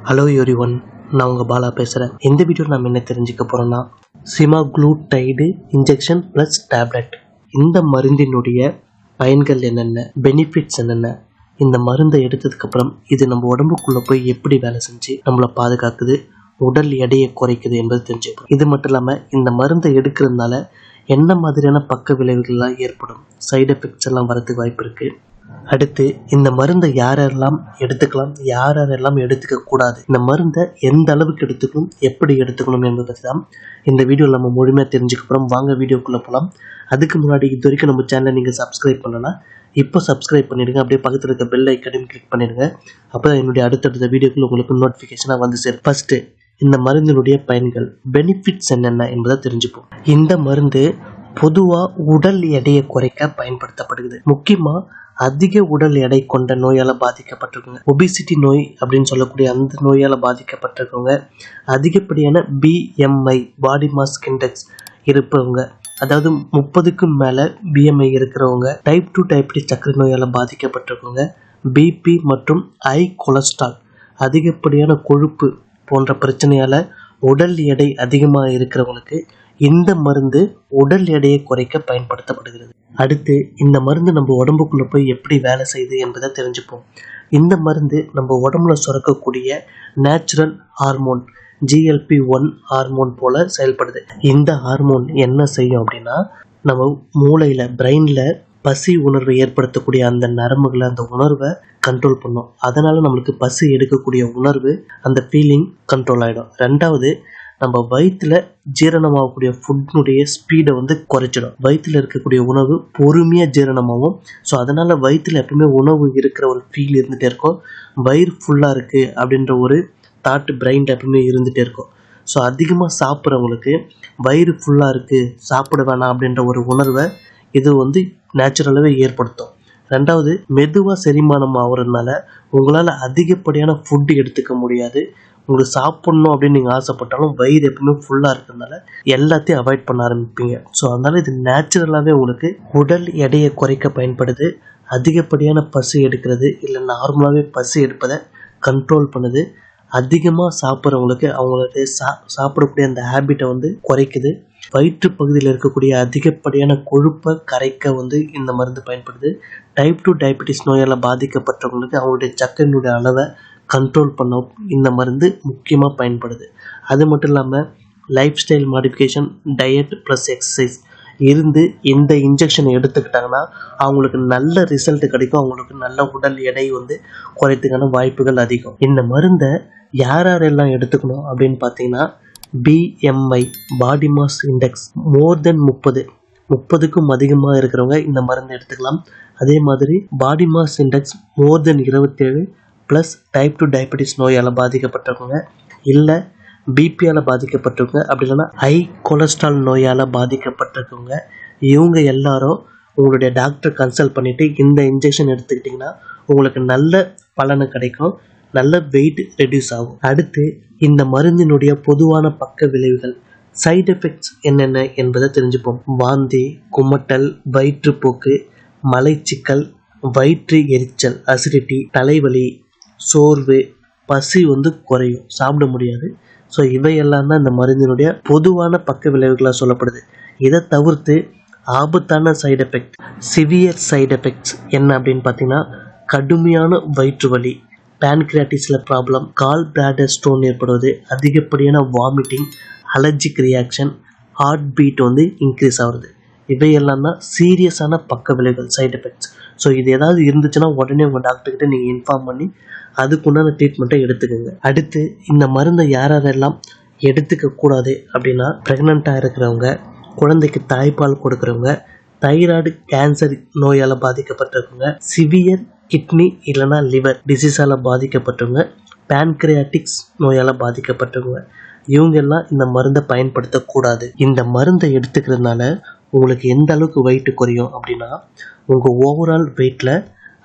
Hello everyone, நான் உங்கள் பாலா பேசுகிறேன். இந்த வீடியோ நம்ம என்ன தெரிஞ்சுக்க போகிறோன்னா, சிமாக்ளூடைடு இன்ஜெக்ஷன் ப்ளஸ் டேப்லெட். இந்த மருந்தினுடைய பயன்கள் என்னென்ன, பெனிஃபிட்ஸ் என்னென்ன, இந்த மருந்தை எடுத்ததுக்கப்புறம் இது நம்ம உடம்புக்குள்ளே போய் எப்படி வேலை செஞ்சு நம்மளை பாதுகாக்குது, உடல் எடையை குறைக்குது என்பது தெரிஞ்சுக்கணும். இது மட்டும் இல்லாமல் இந்த மருந்தை எடுக்கிறதுனால என்ன மாதிரியான பக்க விளைவுகள்லாம் ஏற்படும், சைடு எஃபெக்ட்ஸ் எல்லாம் வரதுக்கு வாய்ப்பு இருக்குது. அடுத்து இந்த மருந்தை யாரெல்லாம் எடுத்துக்கலாம், யாரெல்லாம் எடுத்துக்க கூடாது, இந்த மருந்தை எந்த அளவுக்கு எடுத்துக்கணும், எப்படி எடுத்துக்கணும் என்பதை பற்றி தான் இந்த வீடியோவில் நம்ம முழுமையாக தெரிஞ்சுக்க போகிறோம். வாங்க வீடியோக்குள்ளே போகலாம். அதுக்கு முன்னாடி இது வரைக்கும் நம்ம சேனலை நீங்கள் சப்ஸ்கிரைப் பண்ணலாம், இப்போ சப்ஸ்கிரைப் பண்ணிடுங்க. அப்படியே பக்கத்தில் இருக்க பெல் ஐக்கனையும் கிளிக் பண்ணிடுங்க. அப்போ தான் என்னுடைய அடுத்தடுத்த வீடியோக்குள்ள உங்களுக்கு நோட்டிஃபிகேஷனாக வந்து சேரும். ஃபஸ்ட்டு இந்த மருந்தினுடைய பயன்கள், பெனிஃபிட்ஸ் என்னென்ன என்பதை தெரிஞ்சுப்போம். இந்த மருந்து பொதுவாக உடல் எடையை குறைக்க பயன்படுத்தப்படுகிறது. முக்கியமாக அதிக உடல் எடை கொண்ட நோயால் பாதிக்கப்பட்டிருக்கவங்க, ஒபிசிட்டி நோய் அப்படின்னு சொல்லக்கூடிய அந்த நோயால் பாதிக்கப்பட்டிருக்கவங்க, அதிகப்படியான பிஎம்ஐ பாடி மாஸ் இண்டெக்ஸ் இருப்பவங்க, அதாவது 30க்கும் மேலே பிஎம்ஐ இருக்கிறவங்க, டைப் 2 டைப்டிஸ் சர்க்கரை நோயால் பாதிக்கப்பட்டிருக்கவங்க, பிபி மற்றும் ஹை கொலஸ்ட்ரால் அதிகப்படியான கொழுப்பு போன்ற பிரச்சனையால் உடல் எடை அதிகமாக இருக்கிறவங்களுக்கு இந்த மருந்து உடல் எடையை குறைக்க பயன்படுத்தப்படுகிறது. அடுத்து இந்த மருந்து நம்ம உடம்புக்குள்ளே போய் எப்படி வேலை செய்யுது என்பதை தெரிஞ்சுப்போம். இந்த மருந்து நம்ம உடம்புல சுரக்கக்கூடிய நேச்சுரல் ஹார்மோன் GLP-1 ஹார்மோன் போல செயல்படுது. இந்த ஹார்மோன் என்ன செய்யும் அப்படின்னா, நம்ம மூளையில் பிரெயினில் பசி உணர்வை ஏற்படுத்தக்கூடிய அந்த நரம்புகளை, அந்த உணர்வை கண்ட்ரோல் பண்ணும். அதனால நம்மளுக்கு பசி எடுக்கக்கூடிய உணர்வு, அந்த ஃபீலிங் கண்ட்ரோல் ஆகிடும். ரெண்டாவது, நம்ம வயிற்றில் ஜீரணமாகக்கூடிய ஃபுட்னுடைய ஸ்பீடை குறைச்சிடும். வயிற்றில் இருக்கக்கூடிய உணவு பொறுமையாக ஜீரணமாகும். ஸோ அதனால் வயிற்றில் எப்பவுமே உணவு இருக்கிற ஒரு ஃபீல் இருந்துகிட்டே இருக்கும். வயிறு ஃபுல்லாக இருக்குது அப்படின்ற ஒரு தாட் பிரெயினில் எப்பவுமே இருந்துகிட்டே இருக்கும். ஸோ அதிகமாக சாப்பிட்றவங்களுக்கு வயிறு ஃபுல்லாக இருக்குது, சாப்பிட வேணாம் அப்படின்ற ஒரு உணர்வை இது நேச்சுரலாகவே ஏற்படுத்தும். ரெண்டாவது, மெதுவாக செரிமானம் ஆகிறதுனால உங்களால் அதிகப்படியான ஃபுட்டு எடுத்துக்க முடியாது. உங்களுக்கு சாப்பிட்ணும் அப்படின்னு நீங்கள் ஆசைப்பட்டாலும் வயிறு எப்பவுமே ஃபுல்லாக இருக்கிறதுனால எல்லாத்தையும் அவாய்ட் பண்ண ஆரம்பிப்பீங்க. ஸோ அதனால் இது நேச்சுரலாகவே உங்களுக்கு உடல் எடையை குறைக்க பயன்படுது. அதிகப்படியான பசி எடுக்கிறது இல்லை நார்மலாகவே பசி எடுப்பதை கண்ட்ரோல் பண்ணுது. அதிகமாக சாப்பிட்றவங்களுக்கு அவங்களுடைய சாப்பிடக்கூடிய அந்த ஹேபிட்டை குறைக்குது. வயிற்று பகுதியில் இருக்கக்கூடிய அதிகப்படியான கொழுப்பை கரைக்க இந்த மருந்து பயன்படுது. டைப் 2 டயபெட்டிஸ் நோயால் பாதிக்கப்பட்டவங்களுக்கு அவங்களுடைய சர்க்கரையினுடைய அளவை கண்ட்ரோல் பண்ண இந்த மருந்து முக்கியமாக பயன்படுது. அது மட்டும் இல்லாமல் life style modification, diet plus exercise இருந்து இந்த இன்ஜெக்ஷனை எடுத்துக்கிட்டாங்கன்னா அவங்களுக்கு நல்ல ரிசல்ட் கிடைக்கும். அவங்களுக்கு நல்ல உடல் எடை குறைத்துக்கான வாய்ப்புகள் அதிகம். இந்த மருந்தை யாரெல்லாம் எடுத்துக்கணும் அப்படின்னு பார்த்தீங்கன்னா, பிஎம்ஐ பாடி மாஸ் இண்டெக்ஸ் மோர் தென் 30க்கும் அதிகமாக இருக்கிறவங்க இந்த மருந்தை எடுத்துக்கலாம். அதே மாதிரி பாடி மாஸ் இண்டெக்ஸ் மோர் தென் 27 ப்ளஸ் டைப் 2 டயபெட்டிஸ் நோயால் பாதிக்கப்பட்டிருக்கவங்க, இல்லை பிபியால் பாதிக்கப்பட்டிருக்கவங்க, அப்படி இல்லைன்னா ஹை கொலஸ்ட்ரால் நோயால் பாதிக்கப்பட்டிருக்கவங்க, இவங்க எல்லாரும் உங்களுடைய டாக்டர் கன்சல்ட் பண்ணிவிட்டு இந்த இன்ஜெக்ஷன் எடுத்துக்கிட்டிங்கன்னா உங்களுக்கு நல்ல பலன் கிடைக்கும், நல்ல வெயிட் ரெடியூஸ் ஆகும். அடுத்து இந்த மருந்தினுடைய பொதுவான பக்க விளைவுகள், சைடு எஃபெக்ட்ஸ் என்னென்ன என்பதை தெரிஞ்சுப்போம். வாந்தி, குமட்டல், வயிற்றுப்போக்கு, மலைச்சிக்கல், வயிற்று எரிச்சல், அசிடிட்டி, தலைவலி, சோர்வு, பசி குறையும், சாப்பிட முடியாது. ஸோ இவையெல்லாம் தான் இந்த மருந்தினுடைய பொதுவான பக்க விளைவுகளாக சொல்லப்படுது. இதை தவிர்த்து ஆபத்தான side effect, severe side effects என்ன அப்படின்னு பார்த்தீங்கன்னா, கடுமையான வயிற்று வலி, பேன்கிரியாட்டிஸில் ப்ராப்ளம், கால் பிளாடர் ஸ்டோன் ஏற்படுவது, அதிகப்படியான vomiting, allergic reaction, heart beat increase ஆகுது. இவையெல்லாம் தான் சீரியஸான பக்க விளைவுகள், சைடு எஃபெக்ட்ஸ். ஸோ இது ஏதாவது இருந்துச்சுன்னா உடனே உங்கள் டாக்டர்கிட்ட நீங்கள் இன்ஃபார்ம் பண்ணி அதுக்குண்டான ட்ரீட்மெண்ட்டை எடுத்துக்கோங்க. அடுத்து இந்த மருந்தை யாரெல்லாம் எடுத்துக்க கூடாது அப்படின்னா, ப்ரெக்னெண்ட்டாக இருக்கிறவங்க, குழந்தைக்கு தாய்ப்பால் கொடுக்குறவங்க, தைராய்டு கேன்சர் நோயால் பாதிக்கப்பட்டிருக்கவங்க, சிவியர் கிட்னி இல்லைனா லிவர் டிசீஸால் பாதிக்கப்பட்டவங்க, பேன்கிரியாட்டிக்ஸ் நோயால் பாதிக்கப்பட்டவங்க, இவங்கெல்லாம் இந்த மருந்தை பயன்படுத்தக்கூடாது. இந்த மருந்தை எடுத்துக்கிறதுனால உங்களுக்கு எந்த அளவுக்கு வெயிட் குறையும் அப்படின்னா, உங்கள் ஓவரால் வெயிட்டில்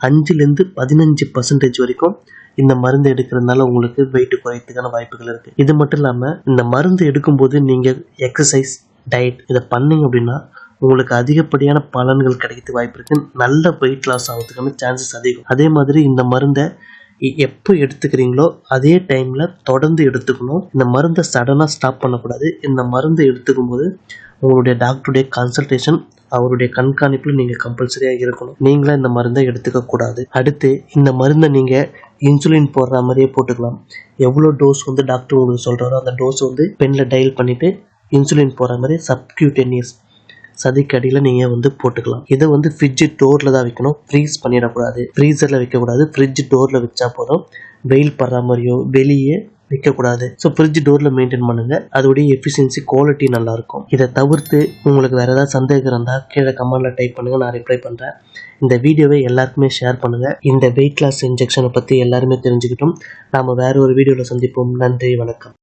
5லேருந்து 15% வரைக்கும் இந்த மருந்து எடுக்கிறதுனால உங்களுக்கு வெயிட் குறையத்துக்கான வாய்ப்புகள் இருக்குது. இது மட்டும் இல்லாமல் இந்த மருந்து எடுக்கும்போது நீங்கள் எக்ஸசைஸ், டயட் இதை பண்ணிங்க அப்படின்னா உங்களுக்கு அதிகப்படியான பலன்கள் கிடைக்கிறதுக்கு வாய்ப்பு இருக்குது. நல்ல வெயிட் லாஸ் ஆகிறதுக்கான சான்சஸ் அதிகம். அதே மாதிரி இந்த மருந்தை எப்போ எடுத்துக்கிறீங்களோ அதே டைமில் தொடர்ந்து எடுத்துக்கணும். இந்த மருந்தை சடனாக ஸ்டாப் பண்ணக்கூடாது. இந்த மருந்தை எடுத்துக்கும் போது உங்களுடைய டாக்டருடைய கன்சல்டேஷன், அவருடைய கண்காணிப்பில் நீங்கள் கம்பல்சரியாக இருக்கணும். நீங்களா இந்த மருந்தை எடுத்துக்கக்கூடாது. அடுத்து இந்த மருந்தை நீங்கள் இன்சுலின் போடுற மாதிரியே போட்டுக்கலாம். எவ்வளோ டோஸ் வந்து டாக்டர் உங்களுக்கு சொல்கிறாரோ அந்த டோஸ் வந்து பெனில் டயல் பண்ணிவிட்டு இன்சுலின் போடுற மாதிரி சப்கியூட்டேனியஸ் சதிக்கு அடியில் நீங்கள் வந்து போட்டுக்கலாம். இதை வந்து ஃப்ரிட்ஜ் டோரில் தான் வைக்கணும். ஃப்ரீஸ் பண்ணிடக்கூடாது. ஃப்ரீசரில் வைக்கக்கூடாது. ஃப்ரிட்ஜ் டோரில் வச்சா போதும். வெயில் படுற மாதிரியோ வெளியே வைக்கக்கூடாது. ஸோ ஃப்ரிட்ஜ் டோரில் மெயின்டைன் பண்ணுங்கள். அதோடைய எஃபிஷியன்சி குவாலிட்டி நல்லாயிருக்கும். இதை தவிர்த்து உங்களுக்கு வேறு ஏதாவது சந்தேகம் இருந்தால் கீழே கமெண்டில் டைப் பண்ணுங்கள், நான் ரிப்ளை பண்ணுறேன். இந்த வீடியோவை எல்லாருக்குமே ஷேர் பண்ணுங்கள். இந்த வெயிட் லாஸ் இன்ஜெக்ஷனை பற்றி எல்லாருமே தெரிஞ்சுக்கிட்டோம். நாம் வேறு ஒரு வீடியோவில் சந்திப்போம். நன்றி, வணக்கம்.